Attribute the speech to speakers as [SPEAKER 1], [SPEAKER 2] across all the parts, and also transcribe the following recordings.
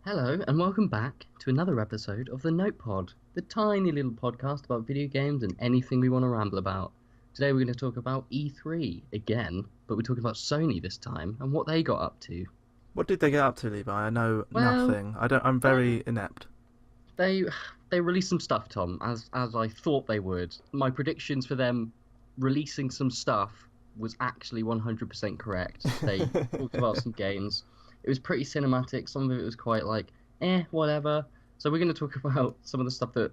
[SPEAKER 1] Hello, and welcome back to another episode of the Notepod, the tiny little podcast about video games and anything we want to ramble about. Today we're going to talk about E3 again, but we're talking about Sony this time and what they got up to.
[SPEAKER 2] What did they get up to, Levi? I know
[SPEAKER 1] Well,
[SPEAKER 2] nothing. I'm
[SPEAKER 1] well,
[SPEAKER 2] very inept.
[SPEAKER 1] they they released some stuff, Tom, as I thought they would. My predictions for them releasing some stuff was actually 100% correct. They talked about some games. It was pretty cinematic. Some of it was quite like, whatever. So we're going to talk about some of the stuff that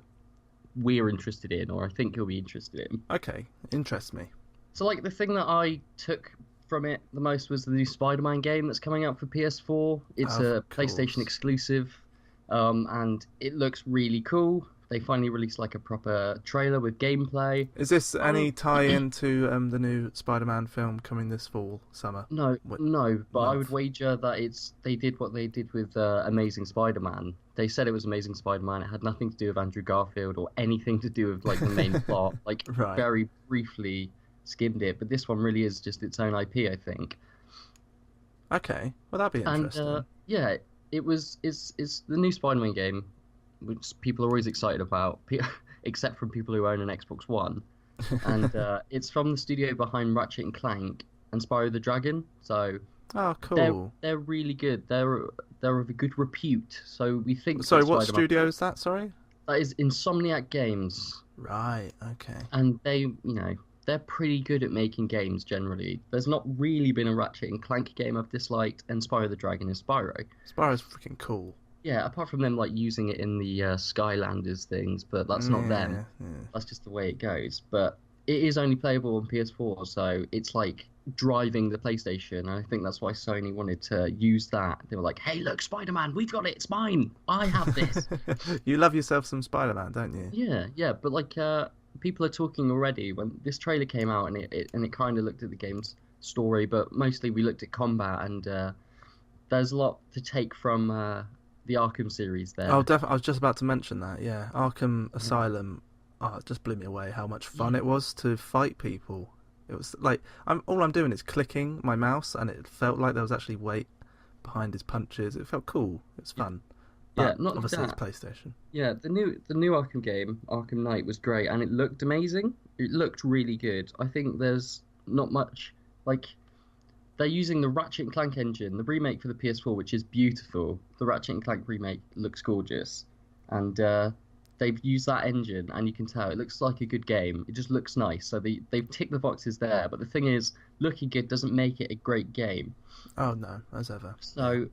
[SPEAKER 1] we're interested in, or I think you'll be interested in.
[SPEAKER 2] Okay, interests me.
[SPEAKER 1] So, like, the thing that I took from it the most was the new Spider-Man game that's coming out for PS4. It's
[SPEAKER 2] Of
[SPEAKER 1] a PlayStation
[SPEAKER 2] course.
[SPEAKER 1] exclusive, and it looks really cool. They finally released like a proper trailer with gameplay.
[SPEAKER 2] Is this
[SPEAKER 1] Um,
[SPEAKER 2] any tie-in to the new Spider-Man film coming this fall, summer,
[SPEAKER 1] no, no, but I would
[SPEAKER 2] month?
[SPEAKER 1] wager that they did what they did with Amazing Spider-Man. They said it was Amazing Spider-Man. It had nothing to do with Andrew Garfield or anything to do with like the main plot. Like
[SPEAKER 2] Right.
[SPEAKER 1] very briefly skimmed it, but this one really is just its own IP, I think.
[SPEAKER 2] Okay. Well, that'd be
[SPEAKER 1] And
[SPEAKER 2] interesting.
[SPEAKER 1] yeah, it's the new Spider-Man game, which people are always excited about, except from people who own an Xbox One. And it's from the studio behind Ratchet and Clank and Spyro the Dragon. So
[SPEAKER 2] Oh,
[SPEAKER 1] they're
[SPEAKER 2] cool.
[SPEAKER 1] they're really good. They're of a good repute. So we think that
[SPEAKER 2] Sorry, what
[SPEAKER 1] Spider-Man
[SPEAKER 2] studio is that? Sorry.
[SPEAKER 1] that is Insomniac Games,
[SPEAKER 2] Right. Okay.
[SPEAKER 1] and they're pretty good at making games generally. There's not really been a Ratchet and Clank game I've disliked, and Spyro the Dragon is Spyro.
[SPEAKER 2] Spyro's freaking cool.
[SPEAKER 1] Yeah, apart from them like using it in the Skylanders things, but that's not them.
[SPEAKER 2] Yeah. Yeah.
[SPEAKER 1] That's just the way it goes. But it is only playable on PS4, so it's like driving the PlayStation. And I think that's why Sony wanted to use that. They were like, "Hey, look, Spider-Man, we've got it. It's mine. I have this."
[SPEAKER 2] You love yourself some Spider-Man, don't you?
[SPEAKER 1] Yeah, yeah. But like, people are talking already. When this trailer came out, and it kind of looked at the game's story, but mostly we looked at combat, and there's a lot to take from the Arkham series
[SPEAKER 2] Oh,
[SPEAKER 1] there.
[SPEAKER 2] definitely. I was just about to mention that. Yeah, Arkham Asylum. Oh, it just blew me away how much fun
[SPEAKER 1] Yeah.
[SPEAKER 2] it was to fight people. It was like all I'm doing is clicking my mouse, and it felt like there was actually weight behind his punches. It felt cool. It was fun,
[SPEAKER 1] Yeah,
[SPEAKER 2] but
[SPEAKER 1] not only
[SPEAKER 2] obviously it's
[SPEAKER 1] that.
[SPEAKER 2] PlayStation.
[SPEAKER 1] Yeah, the new Arkham game, Arkham Knight, was great and it looked amazing. It looked really good. I think there's not much like they're using the Ratchet and Clank engine, the remake for the PS4, which is beautiful. The Ratchet and Clank remake looks gorgeous, and they've used that engine, and you can tell it looks like a good game. It just looks nice. So they've ticked the boxes there. But the thing is, looking good doesn't make it a great game.
[SPEAKER 2] Oh no, as ever. Yeah.
[SPEAKER 1] So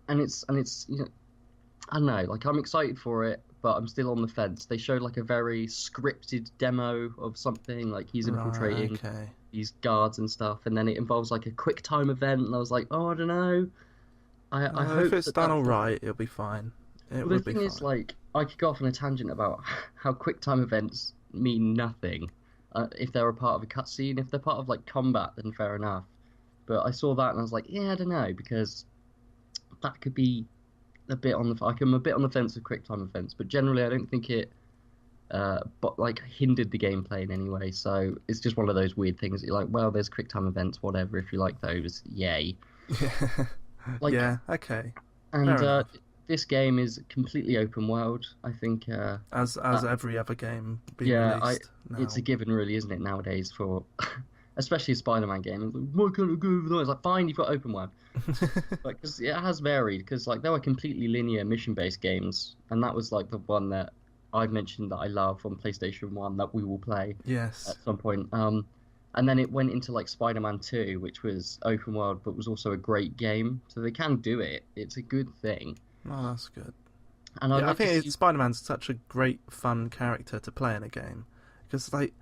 [SPEAKER 1] and it's I don't know, like I'm excited for it, but I'm still on the fence. They showed like a very scripted demo of something, like he's
[SPEAKER 2] Right.
[SPEAKER 1] infiltrating
[SPEAKER 2] Okay.
[SPEAKER 1] these guards and stuff, and then it involves like a quick time event, and I was like, oh, I don't know. I
[SPEAKER 2] If
[SPEAKER 1] hope
[SPEAKER 2] it's
[SPEAKER 1] that
[SPEAKER 2] done
[SPEAKER 1] that's
[SPEAKER 2] all
[SPEAKER 1] the.
[SPEAKER 2] right, it'll be fine. It
[SPEAKER 1] Well, the
[SPEAKER 2] will be
[SPEAKER 1] thing is,
[SPEAKER 2] fine.
[SPEAKER 1] like, I could go off on a tangent about how quick time events mean nothing. If they're a part of a cutscene, if they're part of like combat, then fair enough. But I saw that and I was like, yeah, I don't know, because that could be a bit on the. I'm a bit on the fence with quick time events, but generally I don't think it but like hindered the gameplay in any way. So it's just one of those weird things that you're like, well, there's quick time events, whatever. If you like those, yay.
[SPEAKER 2] Yeah.
[SPEAKER 1] Like,
[SPEAKER 2] Yeah. Okay.
[SPEAKER 1] and
[SPEAKER 2] Fair enough.
[SPEAKER 1] this game is completely open world. I think
[SPEAKER 2] As
[SPEAKER 1] that
[SPEAKER 2] every other game being
[SPEAKER 1] yeah,
[SPEAKER 2] released
[SPEAKER 1] it's a
[SPEAKER 2] now.
[SPEAKER 1] given, really, isn't it, nowadays for especially a Spider-Man game. It's like, why can't I go over there? It's like, fine, you've got open world. Like, because it has varied. Because like there were completely linear mission-based games, and that was like the one that I've mentioned that I love on PlayStation One that we will play
[SPEAKER 2] Yes.
[SPEAKER 1] at some point. And then it went into like Spider-Man 2, which was open world, but was also a great game. So they can do it. It's a good thing,
[SPEAKER 2] Oh, that's good.
[SPEAKER 1] and I'd
[SPEAKER 2] Yeah, I
[SPEAKER 1] like to
[SPEAKER 2] think
[SPEAKER 1] see.
[SPEAKER 2] Spider-Man's such a great, fun character to play in a game because, like,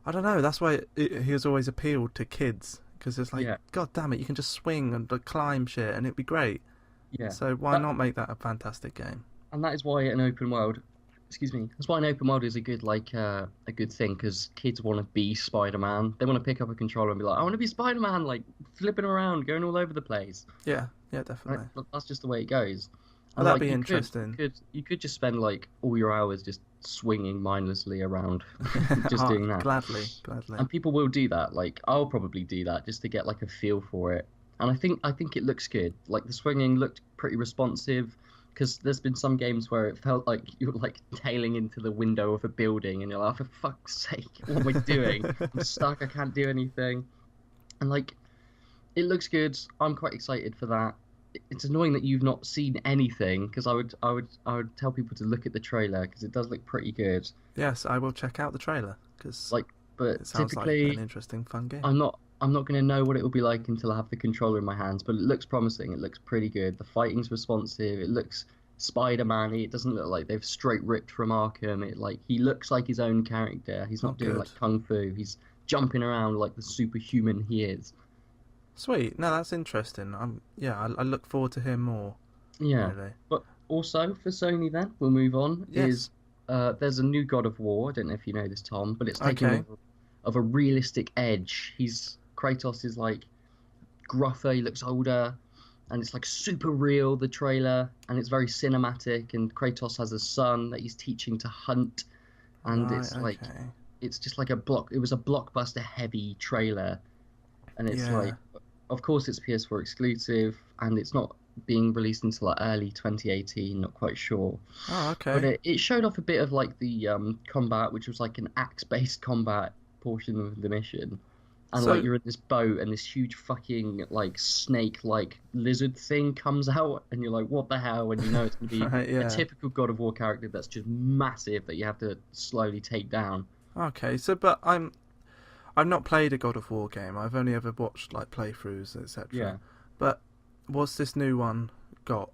[SPEAKER 2] I don't know, that's why he has always appealed to kids because it's like,
[SPEAKER 1] Yeah,
[SPEAKER 2] God damn it, you can just swing and like, climb shit and it'd be great.
[SPEAKER 1] yeah.
[SPEAKER 2] So why
[SPEAKER 1] That
[SPEAKER 2] not make that a fantastic game?
[SPEAKER 1] and that is why an open world. Excuse me. That's why an open world is a good a good thing because kids want to be Spider-Man. They want to pick up a controller and be like, I want to be Spider-Man, like flipping around, going all over the place.
[SPEAKER 2] Yeah, yeah,
[SPEAKER 1] Right?
[SPEAKER 2] definitely.
[SPEAKER 1] That's just the way it goes.
[SPEAKER 2] Oh,
[SPEAKER 1] And
[SPEAKER 2] that'd
[SPEAKER 1] like
[SPEAKER 2] be
[SPEAKER 1] you could, you
[SPEAKER 2] interesting.
[SPEAKER 1] could, you could just spend like all your hours just swinging mindlessly around, just
[SPEAKER 2] Oh,
[SPEAKER 1] doing that.
[SPEAKER 2] gladly, gladly.
[SPEAKER 1] And people will do that. Like I'll probably do that just to get like a feel for it. And I think it looks good. Like the swinging looked pretty responsive. because there's been some games where it felt like you were like tailing into the window of a building, and you're like, "Oh, for fuck's sake, what am I doing? I'm stuck. I can't do anything." And like, it looks good. I'm quite excited for that. It's annoying that you've not seen anything because I would tell people to look at the trailer because it does look pretty good.
[SPEAKER 2] Yes, I will check out the trailer because
[SPEAKER 1] Like, but
[SPEAKER 2] it sounds like an
[SPEAKER 1] typically
[SPEAKER 2] interesting, fun game.
[SPEAKER 1] I'm not going to know what it will be like until I have the controller in my hands. But it looks promising. It looks pretty good. The fighting's responsive. It looks Spider-Man-y. It doesn't look like they've straight ripped from Arkham. It like he looks like his own character. He's
[SPEAKER 2] Oh,
[SPEAKER 1] not doing
[SPEAKER 2] good.
[SPEAKER 1] like kung fu. He's jumping around like the superhuman he is.
[SPEAKER 2] Sweet. No, that's interesting. Yeah, I look forward to hearing more.
[SPEAKER 1] Yeah,
[SPEAKER 2] Really.
[SPEAKER 1] but also for Sony, then we'll move on.
[SPEAKER 2] Yes.
[SPEAKER 1] Is there's a new God of War. I don't know if you know this, Tom, but it's taking
[SPEAKER 2] Okay.
[SPEAKER 1] more of a realistic edge. Kratos is like gruffer. He looks older, and it's like super real. The trailer, and it's very cinematic. And Kratos has a son that he's teaching to hunt, and
[SPEAKER 2] Right.
[SPEAKER 1] it's like
[SPEAKER 2] Okay.
[SPEAKER 1] it's just like a block. It was a blockbuster heavy trailer, and it's
[SPEAKER 2] Yeah.
[SPEAKER 1] like, of course, it's PS4 exclusive, and it's not being released until like early 2018. Not quite sure,
[SPEAKER 2] Oh,
[SPEAKER 1] but
[SPEAKER 2] okay.
[SPEAKER 1] it showed off a bit of like the combat, which was like an axe-based combat portion of the mission, and like
[SPEAKER 2] So,
[SPEAKER 1] you're in this boat, and this huge fucking like snake-like lizard thing comes out, and you're like, what the hell? And you know it's gonna be
[SPEAKER 2] right,
[SPEAKER 1] a
[SPEAKER 2] yeah.
[SPEAKER 1] typical God of War character that's just massive that you have to slowly take down.
[SPEAKER 2] Okay. So, but I've not played a God of War game. I've only ever watched like playthroughs, etc.
[SPEAKER 1] Yeah.
[SPEAKER 2] But what's this new one got?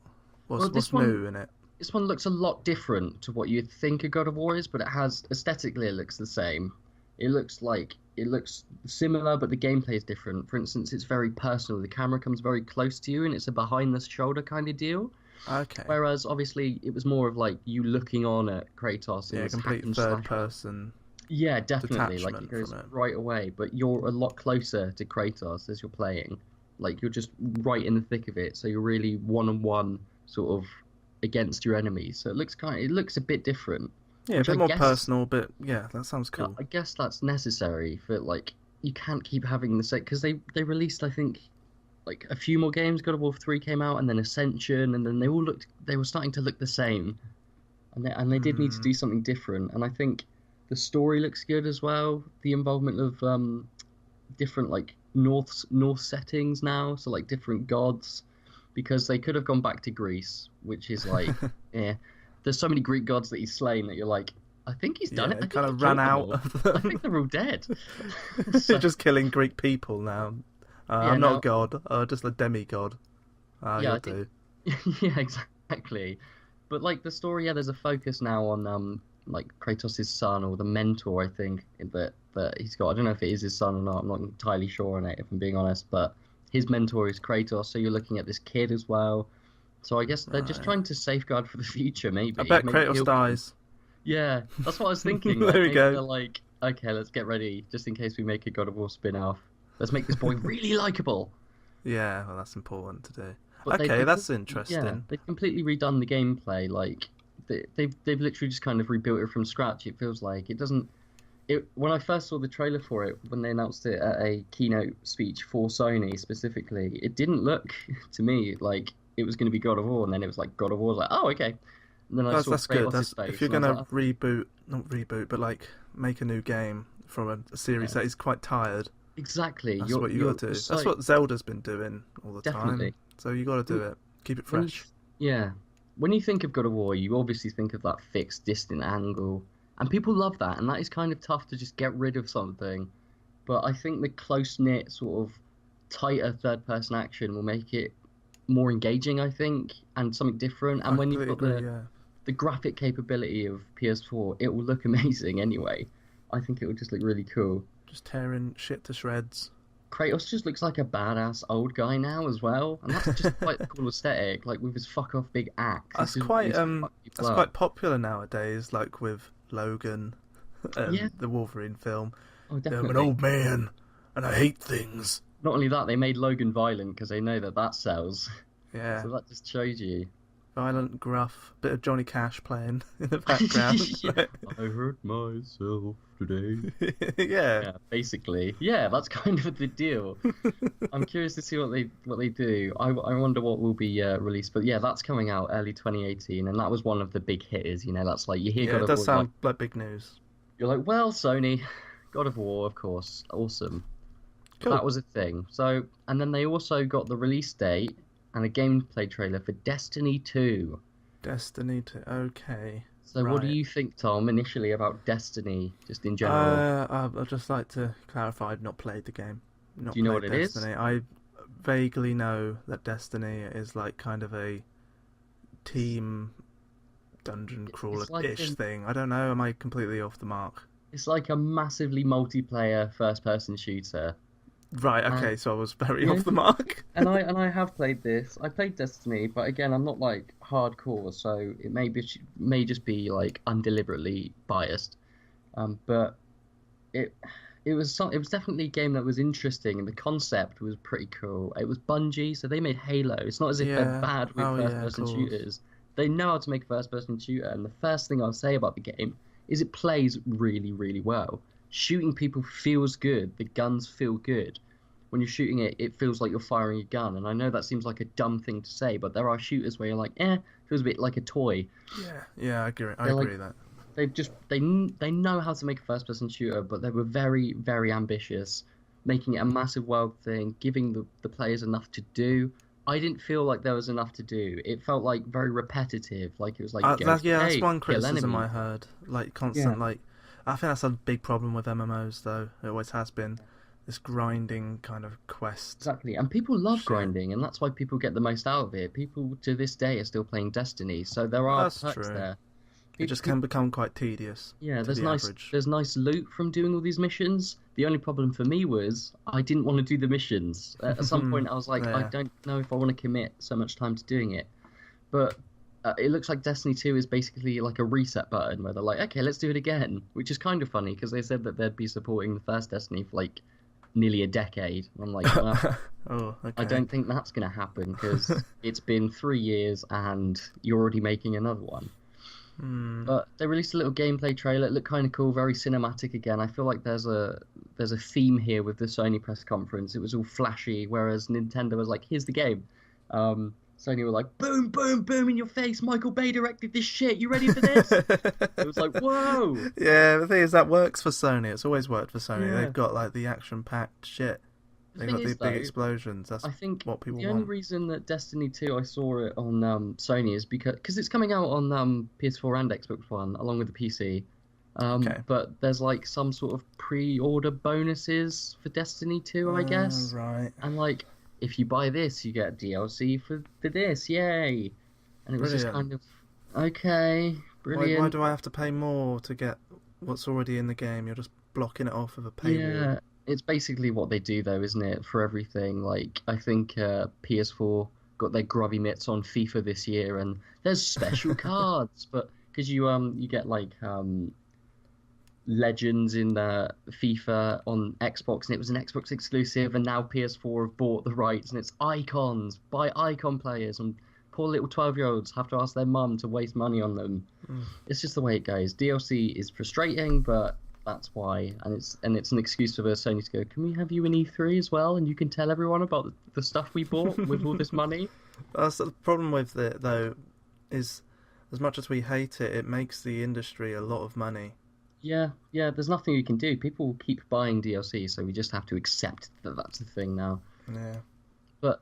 [SPEAKER 1] Well,
[SPEAKER 2] What's new in it?
[SPEAKER 1] this one looks a lot different to what you'd think a God of War is, but it has aesthetically it looks the same. It looks similar, but the gameplay is different. For instance, it's very personal. The camera comes very close to you, and it's a behind the shoulder kind of deal.
[SPEAKER 2] Okay.
[SPEAKER 1] Whereas obviously it was more of like you looking on at Kratos in
[SPEAKER 2] Yeah,
[SPEAKER 1] this hack
[SPEAKER 2] complete
[SPEAKER 1] and
[SPEAKER 2] third
[SPEAKER 1] slash.
[SPEAKER 2] person
[SPEAKER 1] Yeah, definitely. Like it
[SPEAKER 2] detachment
[SPEAKER 1] goes
[SPEAKER 2] from it.
[SPEAKER 1] right away, but you're a lot closer to Kratos as you're playing. Like you're just right in the thick of it, so you're really one on one sort of against your enemies. So it looks a bit different,
[SPEAKER 2] Yeah, a
[SPEAKER 1] which
[SPEAKER 2] bit
[SPEAKER 1] I
[SPEAKER 2] more
[SPEAKER 1] guess
[SPEAKER 2] personal, but yeah, that sounds
[SPEAKER 1] yeah,
[SPEAKER 2] cool.
[SPEAKER 1] I guess that's necessary for like you can't keep having the same because they released I think like a few more games. God of War 3 came out, and then Ascension, and then they were starting to look the same, and they did need to
[SPEAKER 2] Hmm.
[SPEAKER 1] do something different. And I think the story looks good as well. The involvement of different like North settings now, so like different gods, because they could have gone back to Greece, which is like yeah. There's so many Greek gods that he's slain that you're like, I think he's done
[SPEAKER 2] Yeah,
[SPEAKER 1] it. I
[SPEAKER 2] it
[SPEAKER 1] think
[SPEAKER 2] kind
[SPEAKER 1] he
[SPEAKER 2] of ran
[SPEAKER 1] killed them
[SPEAKER 2] out
[SPEAKER 1] all.
[SPEAKER 2] of
[SPEAKER 1] I
[SPEAKER 2] them.
[SPEAKER 1] think they're all dead.
[SPEAKER 2] You're
[SPEAKER 1] So
[SPEAKER 2] just killing Greek people now.
[SPEAKER 1] yeah,
[SPEAKER 2] I'm not a
[SPEAKER 1] now
[SPEAKER 2] god. Just a demigod.
[SPEAKER 1] yeah,
[SPEAKER 2] You'll
[SPEAKER 1] I think
[SPEAKER 2] do.
[SPEAKER 1] yeah, exactly. But like the story, yeah, there's a focus now on like Kratos' son or the mentor, I think that he's got. I don't know if it is his son or not. I'm not entirely sure on it, if I'm being honest. But his mentor is Kratos, so you're looking at this kid as well. So I guess they're just
[SPEAKER 2] Right.
[SPEAKER 1] trying to safeguard for the future,
[SPEAKER 2] I
[SPEAKER 1] maybe.
[SPEAKER 2] bet
[SPEAKER 1] Maybe
[SPEAKER 2] Kratos
[SPEAKER 1] he'll be.
[SPEAKER 2] dies.
[SPEAKER 1] Yeah, that's what I was thinking.
[SPEAKER 2] There
[SPEAKER 1] Like
[SPEAKER 2] we
[SPEAKER 1] maybe
[SPEAKER 2] go.
[SPEAKER 1] they're like, okay, let's get ready just in case we make a God of War spin-off. Let's make this boy really likable.
[SPEAKER 2] Yeah, well, that's important to do.
[SPEAKER 1] But
[SPEAKER 2] Okay, that's
[SPEAKER 1] yeah,
[SPEAKER 2] interesting.
[SPEAKER 1] they've completely redone the gameplay. Like they've literally just kind of rebuilt it from scratch. It feels like it doesn't. It when I first saw the trailer for it, when they announced it at a keynote speech for Sony specifically, it didn't look to me like it was going to be God of War, and then it was like God of War. I was like, oh okay. And then I saw
[SPEAKER 2] That's good.
[SPEAKER 1] Kratos'
[SPEAKER 2] That's if
[SPEAKER 1] face,
[SPEAKER 2] you're
[SPEAKER 1] and I was
[SPEAKER 2] gonna
[SPEAKER 1] like, oh,
[SPEAKER 2] reboot, not reboot, but like make a new game from a series
[SPEAKER 1] yeah,
[SPEAKER 2] that is quite tired.
[SPEAKER 1] exactly.
[SPEAKER 2] That's what you got to
[SPEAKER 1] You're
[SPEAKER 2] do. That's
[SPEAKER 1] so
[SPEAKER 2] what Zelda's been doing all the time.
[SPEAKER 1] definitely.
[SPEAKER 2] So you got to do
[SPEAKER 1] When,
[SPEAKER 2] it. Keep it
[SPEAKER 1] when you
[SPEAKER 2] fresh.
[SPEAKER 1] yeah, when you think of God of War, you obviously think of that fixed, distant angle, and people love that, and that is kind of tough to just get rid of something. But I think the close knit, sort of tighter third person action will make it more engaging, I think, and something different.
[SPEAKER 2] I
[SPEAKER 1] And when you've
[SPEAKER 2] completely
[SPEAKER 1] got
[SPEAKER 2] agree. Yeah.
[SPEAKER 1] the graphic capability of PS4, it will look amazing anyway. I think it will just look really cool.
[SPEAKER 2] Just tearing shit to shreds.
[SPEAKER 1] Kratos just looks like a badass old guy now as well, and that's just quite a cool aesthetic. Like with his fuck off big axe, he's
[SPEAKER 2] That's
[SPEAKER 1] just
[SPEAKER 2] quite
[SPEAKER 1] ready to fuck people
[SPEAKER 2] that's
[SPEAKER 1] up.
[SPEAKER 2] quite popular nowadays. Like with Logan,
[SPEAKER 1] Yeah,
[SPEAKER 2] the Wolverine film.
[SPEAKER 1] oh
[SPEAKER 2] I'm an
[SPEAKER 1] definitely.
[SPEAKER 2] old man and I hate things.
[SPEAKER 1] Not only that, they made Logan violent because they know that sells.
[SPEAKER 2] Yeah.
[SPEAKER 1] So that just shows you.
[SPEAKER 2] violent, gruff, bit of Johnny Cash playing in the background.
[SPEAKER 1] Yeah. I hurt myself today.
[SPEAKER 2] Yeah.
[SPEAKER 1] Yeah, basically. Yeah, that's kind of the deal. I'm curious to see what they do. I wonder what will be released. But yeah, that's coming out early 2018, and that was one of the big hitters. You know, that's like you hear
[SPEAKER 2] Yeah,
[SPEAKER 1] God
[SPEAKER 2] it
[SPEAKER 1] of
[SPEAKER 2] does
[SPEAKER 1] War, you're like
[SPEAKER 2] sound like big news.
[SPEAKER 1] you're like, well, Sony, God of War, of course, awesome. That
[SPEAKER 2] Cool.
[SPEAKER 1] was a thing. So, and then they also got the release date and a gameplay trailer for Destiny 2.
[SPEAKER 2] Destiny 2. Okay.
[SPEAKER 1] So, what do
[SPEAKER 2] Right.
[SPEAKER 1] you think, Tom, initially about Destiny, just in general?
[SPEAKER 2] I'd just like to clarify I've not played the game.
[SPEAKER 1] Do
[SPEAKER 2] Not
[SPEAKER 1] you know
[SPEAKER 2] played
[SPEAKER 1] what it is?
[SPEAKER 2] Destiny. I vaguely know that Destiny is like kind of a team dungeon
[SPEAKER 1] It's like
[SPEAKER 2] crawler-ish thing. I don't know. Am I completely off the mark?
[SPEAKER 1] it's like a massively multiplayer first-person shooter.
[SPEAKER 2] Right.
[SPEAKER 1] And
[SPEAKER 2] Okay. So I was very
[SPEAKER 1] yeah,
[SPEAKER 2] off the mark.
[SPEAKER 1] and I have played this. I played Destiny, but again, I'm not like hardcore, so it may just be like undeliberately biased. But it it was definitely a game that was interesting, and the concept was pretty cool. It was Bungie, so they made Halo. It's not as if they're
[SPEAKER 2] Yeah.
[SPEAKER 1] bad with
[SPEAKER 2] Oh yeah. Of
[SPEAKER 1] first-person
[SPEAKER 2] course.
[SPEAKER 1] shooters. They know how to make a first-person shooter, and the first thing I'll say about the game is it plays really, really well. Shooting people feels good. The guns feel good. When you're shooting it, it feels like you're firing a gun. And I know that seems like a dumb thing to say, but there are shooters where you're like, feels a bit like a toy.
[SPEAKER 2] Yeah. Yeah. I agree. I
[SPEAKER 1] They're like
[SPEAKER 2] agree with that.
[SPEAKER 1] they know how to make a first person shooter, but they were very very ambitious, making it a massive world thing, giving the players enough to do. I didn't feel like there was enough to do. It felt like very repetitive, like it was like go to
[SPEAKER 2] Yeah, that's
[SPEAKER 1] A,
[SPEAKER 2] one
[SPEAKER 1] kill
[SPEAKER 2] criticism
[SPEAKER 1] enemy.
[SPEAKER 2] I heard. Like
[SPEAKER 1] Yeah,
[SPEAKER 2] constant, like I think that's a big problem with MMOs, though. It always has been this grinding kind of quest
[SPEAKER 1] exactly. And people love
[SPEAKER 2] shit.
[SPEAKER 1] grinding, and that's why people get the most out of it. People to this day are still playing Destiny, so there are
[SPEAKER 2] That's
[SPEAKER 1] perks
[SPEAKER 2] true.
[SPEAKER 1] there.
[SPEAKER 2] It just
[SPEAKER 1] People
[SPEAKER 2] can become quite tedious
[SPEAKER 1] Yeah,
[SPEAKER 2] to the average.
[SPEAKER 1] there's nice loot from doing all these missions. The only problem for me was I didn't want to do the missions. At some point, I was like, I
[SPEAKER 2] Yeah.
[SPEAKER 1] don't know if I want to commit so much time to doing it. But it looks like Destiny 2 is basically like a reset button where they're like, okay, let's do it again, which is kind of funny because they said that they'd be supporting the first Destiny for like nearly a decade. And I'm like, well,
[SPEAKER 2] Oh,
[SPEAKER 1] I
[SPEAKER 2] okay.
[SPEAKER 1] don't think that's going to happen because it's been 3 years and you're already making another one.
[SPEAKER 2] Hmm.
[SPEAKER 1] But they released a little gameplay trailer. It looked kind of cool, very cinematic again. I feel like there's a theme here with the Sony press conference. It was all flashy, whereas Nintendo was like, "Here's the game." Sony were like, "Boom, boom, boom in your face! Michael Bay directed this shit. You ready for this?" It was like, "Whoa!"
[SPEAKER 2] Yeah, the thing is that works for Sony. It's always worked for Sony.
[SPEAKER 1] Yeah.
[SPEAKER 2] They've got like the action-packed shit.
[SPEAKER 1] The
[SPEAKER 2] They've
[SPEAKER 1] thing
[SPEAKER 2] got the
[SPEAKER 1] is,
[SPEAKER 2] big
[SPEAKER 1] though,
[SPEAKER 2] explosions. That's
[SPEAKER 1] I think
[SPEAKER 2] what people
[SPEAKER 1] the only
[SPEAKER 2] want.
[SPEAKER 1] reason that Destiny 2 I saw it on Sony is because it's coming out on PS4 and Xbox One along with the PC.
[SPEAKER 2] Okay.
[SPEAKER 1] But there's like some sort of pre-order bonuses for Destiny 2, I guess.
[SPEAKER 2] Right.
[SPEAKER 1] And like, if you buy this, you get DLC for this, yay! And it was just
[SPEAKER 2] Brilliant.
[SPEAKER 1] kind of okay,
[SPEAKER 2] Why
[SPEAKER 1] brilliant.
[SPEAKER 2] do I have to pay more to get what's already in the game? You're just blocking it off with a paywall.
[SPEAKER 1] Yeah, it's basically what they do though, isn't it? For everything. Like, I think PS4 got their grubby mitts on FIFA this year, and there's special cards, but because you get like legends in the FIFA on Xbox, and it was an Xbox exclusive, and now PS4 have bought the rights, and it's icons by icon players, and poor little 12-year-olds have to ask their mum to waste money on them.
[SPEAKER 2] Mm.
[SPEAKER 1] It's just the way it goes. DLC is frustrating, but that's why, and it's an excuse for Sony to go, can we have you in E3 as well, and you can tell everyone about the stuff we bought with all this money.
[SPEAKER 2] That's the problem with it, though, is as much as we hate it, it makes the industry a lot of money.
[SPEAKER 1] Yeah, yeah, there's nothing you can do. People keep buying DLC, so we just have to accept that that's the thing now.
[SPEAKER 2] Yeah.
[SPEAKER 1] But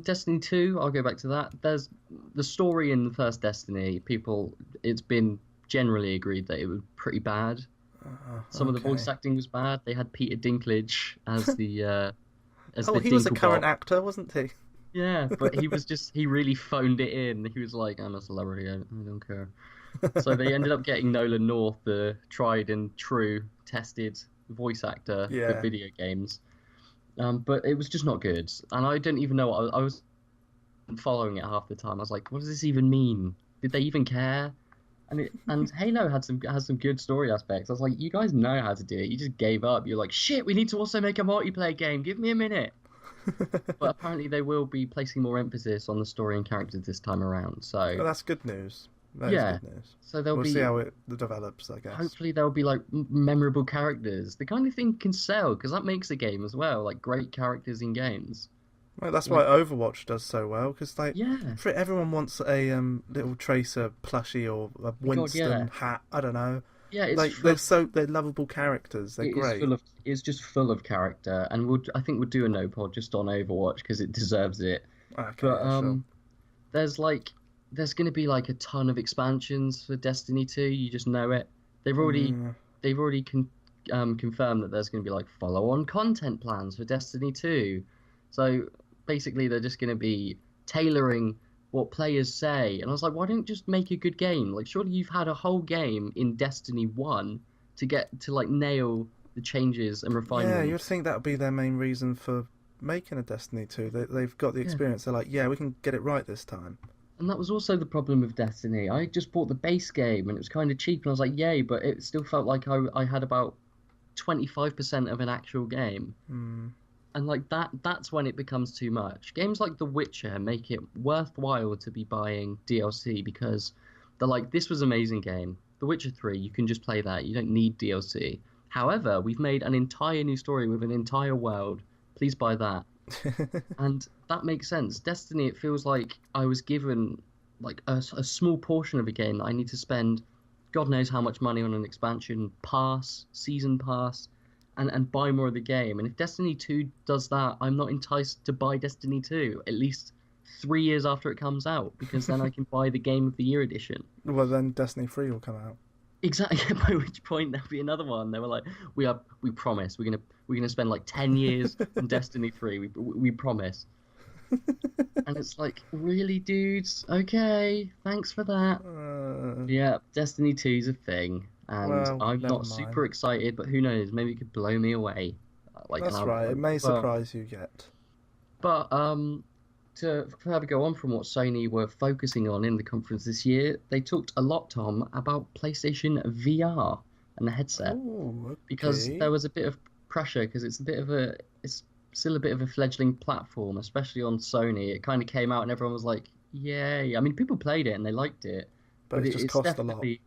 [SPEAKER 1] Destiny 2, I'll go back to that. There's the story in the first Destiny. It's been generally agreed that it was pretty bad. Some of the voice
[SPEAKER 2] Okay.
[SPEAKER 1] acting was bad. They had Peter Dinklage as
[SPEAKER 2] Oh,
[SPEAKER 1] the
[SPEAKER 2] he was a current
[SPEAKER 1] Dinklebot.
[SPEAKER 2] actor, wasn't he?
[SPEAKER 1] Yeah, but he really phoned it in. He was like, I'm a celebrity, I don't care. So they ended up getting Nolan North, the tried and true, tested voice actor for
[SPEAKER 2] Yeah.
[SPEAKER 1] video games. But it was just not good. And I don't even know. I was following it half the time. I was like, what does this even mean? Did they even care? And Halo has some good story aspects. I was like, you guys know how to do it. You just gave up. You're like, shit, we need to also make a multiplayer game. Give me a minute. But apparently they will be placing more emphasis on the story and characters this time around. So
[SPEAKER 2] Well, that's good news. That is
[SPEAKER 1] yeah,
[SPEAKER 2] good news.
[SPEAKER 1] so there'll
[SPEAKER 2] We'll see
[SPEAKER 1] be
[SPEAKER 2] how it develops, I guess.
[SPEAKER 1] hopefully there'll be like memorable characters, the kind of thing you can sell because that makes a game as well, like great characters in games.
[SPEAKER 2] Well, that's why
[SPEAKER 1] Like
[SPEAKER 2] Overwatch does so well, because like
[SPEAKER 1] yeah,
[SPEAKER 2] everyone wants a little Tracer plushie or a
[SPEAKER 1] God, yeah,
[SPEAKER 2] Winston hat. I don't know.
[SPEAKER 1] yeah,
[SPEAKER 2] Like they're lovable characters. They're
[SPEAKER 1] it is
[SPEAKER 2] great.
[SPEAKER 1] full of it's just full of character, and I think we'll do a no pod just on Overwatch because it deserves it.
[SPEAKER 2] Okay,
[SPEAKER 1] But
[SPEAKER 2] yeah, sure.
[SPEAKER 1] there's like there's going to be like a ton of expansions for Destiny 2. You just know it. They've already
[SPEAKER 2] Mm,
[SPEAKER 1] they've already confirmed that there's going to be like follow-on content plans for Destiny 2. So basically, they're just going to be tailoring what players say. And I was like, why don't you just make a good game? Like, surely you've had a whole game in Destiny 1 to get to like nail the changes and
[SPEAKER 2] yeah, you'd
[SPEAKER 1] refinements.
[SPEAKER 2] think that would be their main reason for making a Destiny 2. They've got the
[SPEAKER 1] Yeah.
[SPEAKER 2] experience. They're like, yeah, we can get it right this time.
[SPEAKER 1] And that was also the problem with Destiny. I just bought the base game and it was kind of cheap, and I was like, yay, but it still felt like I had about 25% of an actual game.
[SPEAKER 2] Mm,
[SPEAKER 1] And like that's when it becomes too much. Games like The Witcher make it worthwhile to be buying DLC because they're like, this was an amazing game. The Witcher 3, you can just play that. You don't need DLC. However, we've made an entire new story with an entire world. Please buy that. And that makes sense. Destiny, it feels like I was given like a small portion of a game that I need to spend God knows how much money on an expansion pass, season pass, and buy more of the game. And if Destiny 2 does that, I'm not enticed to buy Destiny 2, at least 3 years after it comes out, because then I can buy the Game of the Year edition.
[SPEAKER 2] well, then Destiny 3 will come out.
[SPEAKER 1] Exactly. By which point there'll be another one. They were like, we promise we're gonna spend like 10 years on Destiny 3. We promise. And it's like, really, dudes? Okay, thanks for that. Yeah, Destiny 2's a thing, and
[SPEAKER 2] Well,
[SPEAKER 1] I'm
[SPEAKER 2] never
[SPEAKER 1] not
[SPEAKER 2] mind.
[SPEAKER 1] super excited, but who knows? Maybe it could blow me away. Like, and
[SPEAKER 2] That's
[SPEAKER 1] I'll be
[SPEAKER 2] right. It
[SPEAKER 1] like,
[SPEAKER 2] may
[SPEAKER 1] well,
[SPEAKER 2] surprise you yet.
[SPEAKER 1] but to further go on from what Sony were focusing on in the conference this year, they talked a lot, Tom, about PlayStation VR and the headset
[SPEAKER 2] Oh,
[SPEAKER 1] because
[SPEAKER 2] okay.
[SPEAKER 1] there was a bit of pressure because it's still a bit of a fledgling platform, especially on Sony. It kind of came out and everyone was like, "Yay!" I mean, people played it and they liked it,
[SPEAKER 2] But
[SPEAKER 1] but
[SPEAKER 2] it's just
[SPEAKER 1] it's
[SPEAKER 2] cost a lot.
[SPEAKER 1] definitely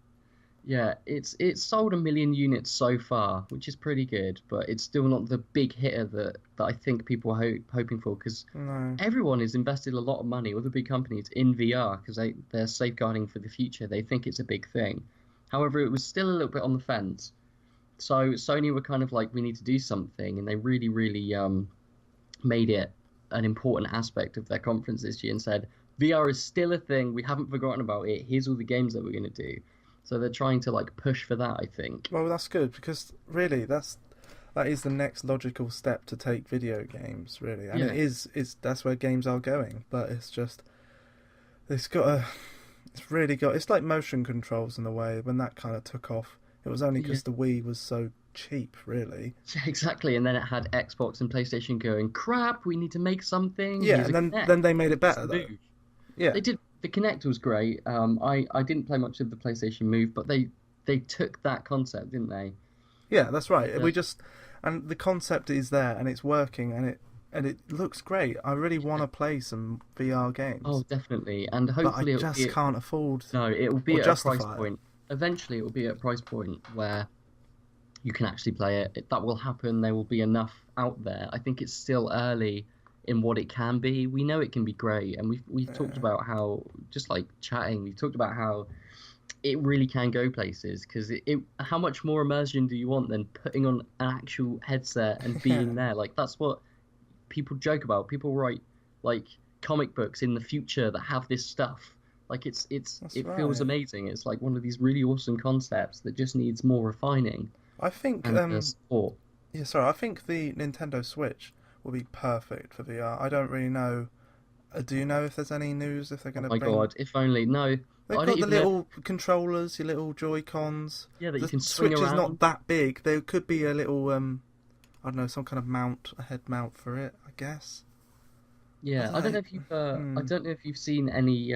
[SPEAKER 1] yeah, it's sold 1 million units so far, which is pretty good, but it's still not the big hitter that I think people are hoping for because
[SPEAKER 2] No.
[SPEAKER 1] everyone has invested a lot of money, all the big companies, in VR because they're safeguarding for the future. They think it's a big thing. However, it was still a little bit on the fence. So Sony were kind of like, we need to do something, and they really, really made it an important aspect of their conference this year and said, VR is still a thing. We haven't forgotten about it. Here's all the games that we're going to do. So they're trying to like push for that, I think.
[SPEAKER 2] Well, that's good because really, that is the next logical step to take video games. Really, and
[SPEAKER 1] Yeah,
[SPEAKER 2] it is that's where games are going. But it's just it's got a it's really got it's like motion controls in a way. When that kind of took off, it was only
[SPEAKER 1] yeah,
[SPEAKER 2] because the Wii was so cheap. Really.
[SPEAKER 1] exactly. And then it had Xbox and PlayStation going, crap, we need to make something.
[SPEAKER 2] Yeah,
[SPEAKER 1] Here's a
[SPEAKER 2] and
[SPEAKER 1] Kinect.
[SPEAKER 2] then they made it
[SPEAKER 1] Let's
[SPEAKER 2] better though.
[SPEAKER 1] move.
[SPEAKER 2] Yeah.
[SPEAKER 1] They did. The Kinect was great. I didn't play much of the PlayStation Move, but they took that concept, didn't they?
[SPEAKER 2] Yeah, that's right.
[SPEAKER 1] Uh,
[SPEAKER 2] And the concept is there and it's working and it looks great. I really want
[SPEAKER 1] yeah.
[SPEAKER 2] to play some VR
[SPEAKER 1] Oh,
[SPEAKER 2] games,
[SPEAKER 1] definitely. And
[SPEAKER 2] but I
[SPEAKER 1] hopefully it'll be
[SPEAKER 2] just can't afford
[SPEAKER 1] no, it will
[SPEAKER 2] or
[SPEAKER 1] be at a price
[SPEAKER 2] justify it.
[SPEAKER 1] point. Eventually, it will be at a price point where you can actually play it. That will happen. There will be enough out there. I think it's still early in what it can be. We know it can be great, and we've talked
[SPEAKER 2] Yeah.
[SPEAKER 1] about how just like chatting, we've talked about how it really can go places because how much more immersion do you want than putting on an actual headset and being
[SPEAKER 2] Yeah,
[SPEAKER 1] there? Like that's what people joke about. People write like comic books in the future that have this stuff. Like
[SPEAKER 2] that's
[SPEAKER 1] it feels
[SPEAKER 2] right.
[SPEAKER 1] amazing. It's like one of these really awesome concepts that just needs more refining
[SPEAKER 2] I think
[SPEAKER 1] and support.
[SPEAKER 2] yeah, sorry, I think the Nintendo Switch will be perfect for VR. I don't really know. Do you know if there's any news if they're
[SPEAKER 1] Oh
[SPEAKER 2] going to
[SPEAKER 1] my
[SPEAKER 2] bring?
[SPEAKER 1] God, if only. No,
[SPEAKER 2] They've
[SPEAKER 1] I don't
[SPEAKER 2] got the
[SPEAKER 1] even know.
[SPEAKER 2] little controllers, your little Joy Cons.
[SPEAKER 1] Yeah, that you
[SPEAKER 2] The
[SPEAKER 1] can swing
[SPEAKER 2] Switch is not
[SPEAKER 1] around.
[SPEAKER 2] that big. There could be a little I don't know, some kind of mount, a head mount for it. I guess.
[SPEAKER 1] Yeah, I don't know if I
[SPEAKER 2] Hmm.
[SPEAKER 1] don't know if you've seen any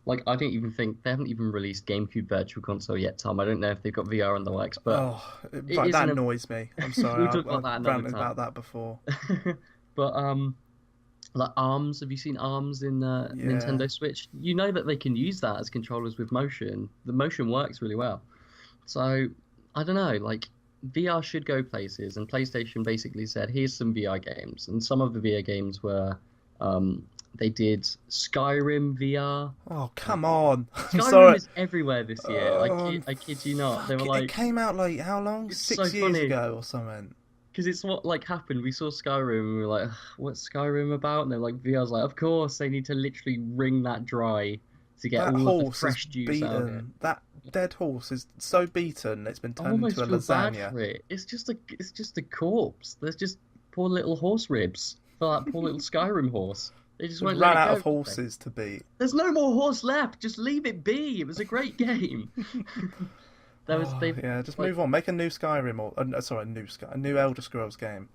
[SPEAKER 1] like I don't even think they haven't even released GameCube Virtual Console yet, Tom. I don't know if they've got VR on the works, but
[SPEAKER 2] Oh,
[SPEAKER 1] it
[SPEAKER 2] that
[SPEAKER 1] isn't a.
[SPEAKER 2] annoys me. I'm sorry,
[SPEAKER 1] We'll talk about
[SPEAKER 2] I've
[SPEAKER 1] that another
[SPEAKER 2] ranted
[SPEAKER 1] time.
[SPEAKER 2] about that before.
[SPEAKER 1] But like Arms, have you seen Arms in
[SPEAKER 2] Yeah.
[SPEAKER 1] Nintendo Switch? You know that they can use that as controllers with motion. The motion works really well. So I don't know, like VR should go places, and PlayStation basically said, "Here's some VR games," and some of the VR games were, um, they did Skyrim VR.
[SPEAKER 2] Oh,
[SPEAKER 1] Like
[SPEAKER 2] come on. I'm
[SPEAKER 1] Skyrim
[SPEAKER 2] sorry.
[SPEAKER 1] is everywhere this year. I kid you not. They
[SPEAKER 2] Fuck
[SPEAKER 1] were
[SPEAKER 2] it. It
[SPEAKER 1] like,
[SPEAKER 2] came out like how long?
[SPEAKER 1] it's so
[SPEAKER 2] 6 years
[SPEAKER 1] funny
[SPEAKER 2] ago or something.
[SPEAKER 1] because it's what like happened. We saw Skyrim and we were like, "Ugh, what's Skyrim about?" And they're like, VR's like, of course they need to literally wring that dry to get
[SPEAKER 2] That
[SPEAKER 1] all of the
[SPEAKER 2] horse is
[SPEAKER 1] fresh juice out of it.
[SPEAKER 2] beaten. That dead horse is so beaten it's been
[SPEAKER 1] I
[SPEAKER 2] turned into
[SPEAKER 1] almost
[SPEAKER 2] a
[SPEAKER 1] feel bad
[SPEAKER 2] lasagna.
[SPEAKER 1] for it. It's just a corpse. There's just poor little horse ribs for that poor little Skyrim horse. They just
[SPEAKER 2] We've
[SPEAKER 1] won't let
[SPEAKER 2] run
[SPEAKER 1] it
[SPEAKER 2] out
[SPEAKER 1] go.
[SPEAKER 2] of horses to beat.
[SPEAKER 1] There's no more horse left. Just leave it be. It was a great game.
[SPEAKER 2] Oh
[SPEAKER 1] They've
[SPEAKER 2] yeah, just
[SPEAKER 1] like,
[SPEAKER 2] move on. Make a new Skyrim or sorry, a new Elder Scrolls game.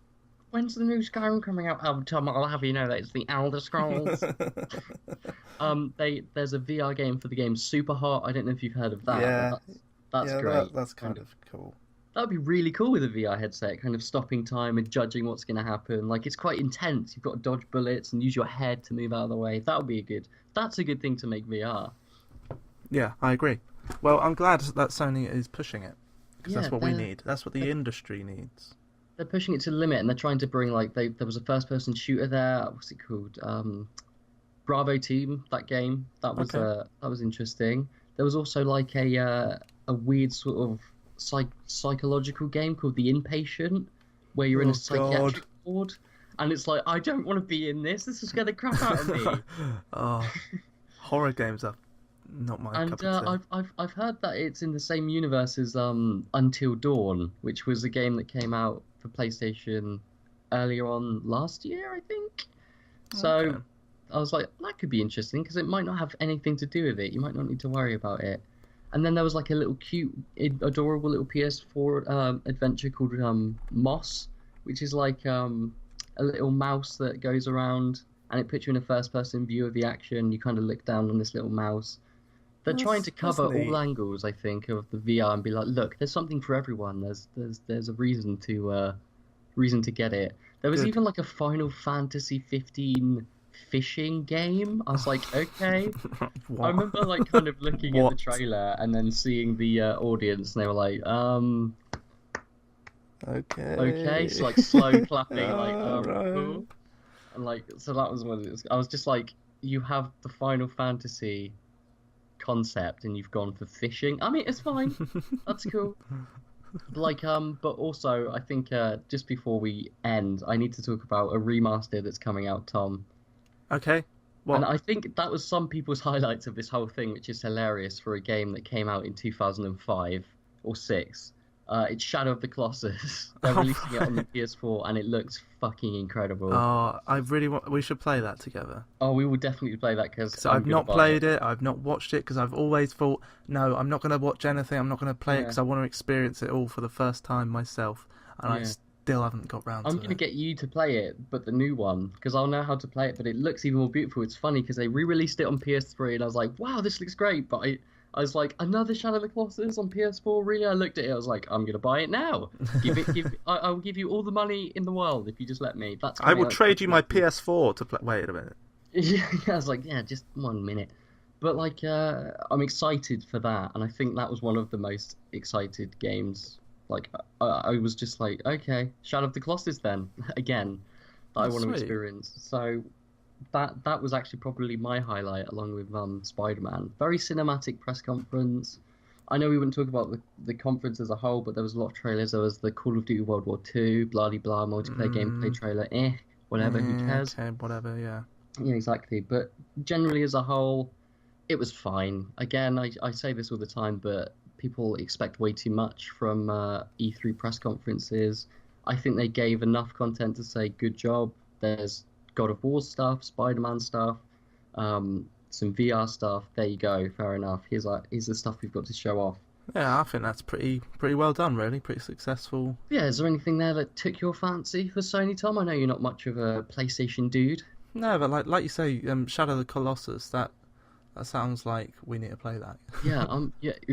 [SPEAKER 1] when's the new Skyrim coming out? Oh, Tom, I'll have you know that it's the Elder Scrolls. There's a VR game for the game Super Hot. I don't know if you've heard of that.
[SPEAKER 2] Yeah,
[SPEAKER 1] But that's
[SPEAKER 2] yeah,
[SPEAKER 1] great.
[SPEAKER 2] that's kind of cool.
[SPEAKER 1] That would be really cool with a VR headset, kind of stopping time and judging what's going to happen. Like it's quite intense. You've got to dodge bullets and use your head to move out of the way. That would be That's a good thing to make VR.
[SPEAKER 2] Yeah, I agree. Well, I'm glad that Sony is pushing it because
[SPEAKER 1] Yeah,
[SPEAKER 2] that's what we need. That's what the industry needs.
[SPEAKER 1] they're pushing it to the limit, and they're trying to bring like there was a first-person shooter there. What's it called? Bravo Team. That game.
[SPEAKER 2] Okay.
[SPEAKER 1] That was interesting. There was also like a weird sort of psychological game called The Inpatient, where you're in a
[SPEAKER 2] Oh God.
[SPEAKER 1] psychiatric ward, and it's like I don't want to be in this. This is scared the crap out of me.
[SPEAKER 2] Oh, horror games are not my
[SPEAKER 1] And
[SPEAKER 2] cup of tea.
[SPEAKER 1] I've heard that it's in the same universe as Until Dawn, which was a game that came out for PlayStation earlier on last year, I think.
[SPEAKER 2] Okay.
[SPEAKER 1] So I was like, that could be interesting because it might not have anything to do with it. You might not need to worry about it. And then there was like a little cute, adorable little PS4 adventure called Moss, which is like a little mouse that goes around and it puts you in a first-person view of the action. You kind of look down on this little mouse. They're trying to
[SPEAKER 2] That's
[SPEAKER 1] cover all
[SPEAKER 2] neat.
[SPEAKER 1] angles, I think, of the VR and be like, look, there's something for everyone. There's a reason to get it. There was
[SPEAKER 2] Good.
[SPEAKER 1] even like a Final Fantasy 15 fishing game. I was like, okay. I
[SPEAKER 2] What?
[SPEAKER 1] remember like kind of looking at the
[SPEAKER 2] What?
[SPEAKER 1] trailer and then seeing the audience, and they were like, okay, so like slow clapping, like,
[SPEAKER 2] Right.
[SPEAKER 1] cool. And like, so that was what it was. I was just like, you have the Final Fantasy concept and you've gone for fishing. I mean, it's fine. That's cool. But also, I think just before we end, I need to talk about a remaster that's coming out, Tom.
[SPEAKER 2] Okay.
[SPEAKER 1] And
[SPEAKER 2] What?
[SPEAKER 1] I think that was some people's highlights of this whole thing, which is hilarious for a game that came out in 2005 or 6. It's Shadow of the Colossus. They're
[SPEAKER 2] Oh,
[SPEAKER 1] releasing it on the
[SPEAKER 2] right.
[SPEAKER 1] PS4, and it looks fucking incredible.
[SPEAKER 2] Oh, I really want. We should play that together.
[SPEAKER 1] Oh, we will definitely play that because
[SPEAKER 2] So
[SPEAKER 1] I'm
[SPEAKER 2] I've
[SPEAKER 1] gonna
[SPEAKER 2] not
[SPEAKER 1] buy
[SPEAKER 2] played
[SPEAKER 1] it.
[SPEAKER 2] it. I've not watched it because I've always thought, no, I'm not going to watch anything. I'm not going to play it
[SPEAKER 1] Yeah,
[SPEAKER 2] because I want to experience it all for the first time myself, and I
[SPEAKER 1] yeah.
[SPEAKER 2] still haven't got round
[SPEAKER 1] I'm
[SPEAKER 2] to
[SPEAKER 1] gonna
[SPEAKER 2] it.
[SPEAKER 1] get you to play it, but the new one, because I'll know how to play it. But it looks even more beautiful. It's funny because they re-released it on PS3, and I was like, "Wow, this looks great!" But I was like, "Another Shadow of the Colossus on PS4? Really?" I looked at it, I was like, "I'm gonna buy it now. I'll give you all the money in the world if you just let me." That's
[SPEAKER 2] I
[SPEAKER 1] coming
[SPEAKER 2] will
[SPEAKER 1] out in
[SPEAKER 2] trade you my
[SPEAKER 1] 2019.
[SPEAKER 2] PS4 to play. Wait a minute.
[SPEAKER 1] Yeah, I was like, "Yeah, just 1 minute." But like, I'm excited for that, and I think that was one of the most excited games. Like, I was just like, okay, Shadow of the Colossus then again that I
[SPEAKER 2] That's
[SPEAKER 1] want to
[SPEAKER 2] sweet.
[SPEAKER 1] experience. So that was actually probably my highlight, along with Spider-Man. Very cinematic press conference. I know we wouldn't talk about the conference as a whole, but there was a lot of trailers. There was the Call of Duty World War Two, blah de blah multiplayer gameplay
[SPEAKER 2] Mm,
[SPEAKER 1] trailer. Whatever, who cares?
[SPEAKER 2] okay, whatever. Yeah.
[SPEAKER 1] Yeah, exactly. But generally, as a whole, it was fine. Again, I say this all the time, but people expect way too much from E3 press conferences. I think they gave enough content to say good job. There's God of War stuff, Spider-Man stuff, some VR stuff. There you go. Fair enough. Here's the stuff we've got to show off.
[SPEAKER 2] Yeah, I think that's pretty well done. Really, pretty successful.
[SPEAKER 1] Yeah, is there anything there that took your fancy for Sony, Tom? I know you're not much of a PlayStation dude.
[SPEAKER 2] No, but like you say, Shadow of the Colossus. That sounds like we need to play that.
[SPEAKER 1] Yeah,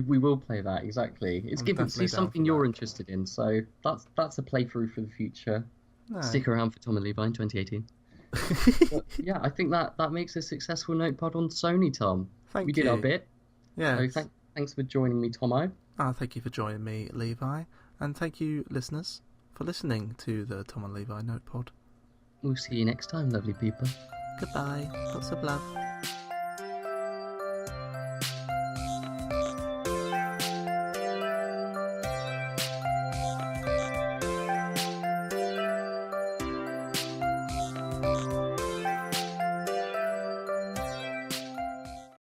[SPEAKER 1] we will play that exactly. It's
[SPEAKER 2] I'm
[SPEAKER 1] given see
[SPEAKER 2] definitely down
[SPEAKER 1] something
[SPEAKER 2] for
[SPEAKER 1] you're
[SPEAKER 2] that.
[SPEAKER 1] interested in, so that's a playthrough for the future.
[SPEAKER 2] No.
[SPEAKER 1] Stick around for Tom and Levi in 2018. But yeah, I think that makes a successful Notepod on Sony, Tom.
[SPEAKER 2] Thank
[SPEAKER 1] We did our
[SPEAKER 2] you.
[SPEAKER 1] bit. So
[SPEAKER 2] Yes.
[SPEAKER 1] thanks for joining me, Tomo.
[SPEAKER 2] Thank you for joining me, Levi. And thank you, listeners, for listening to the Tom and Levi Notepod.
[SPEAKER 1] We'll see you next time, lovely people.
[SPEAKER 2] Goodbye. Lots of love.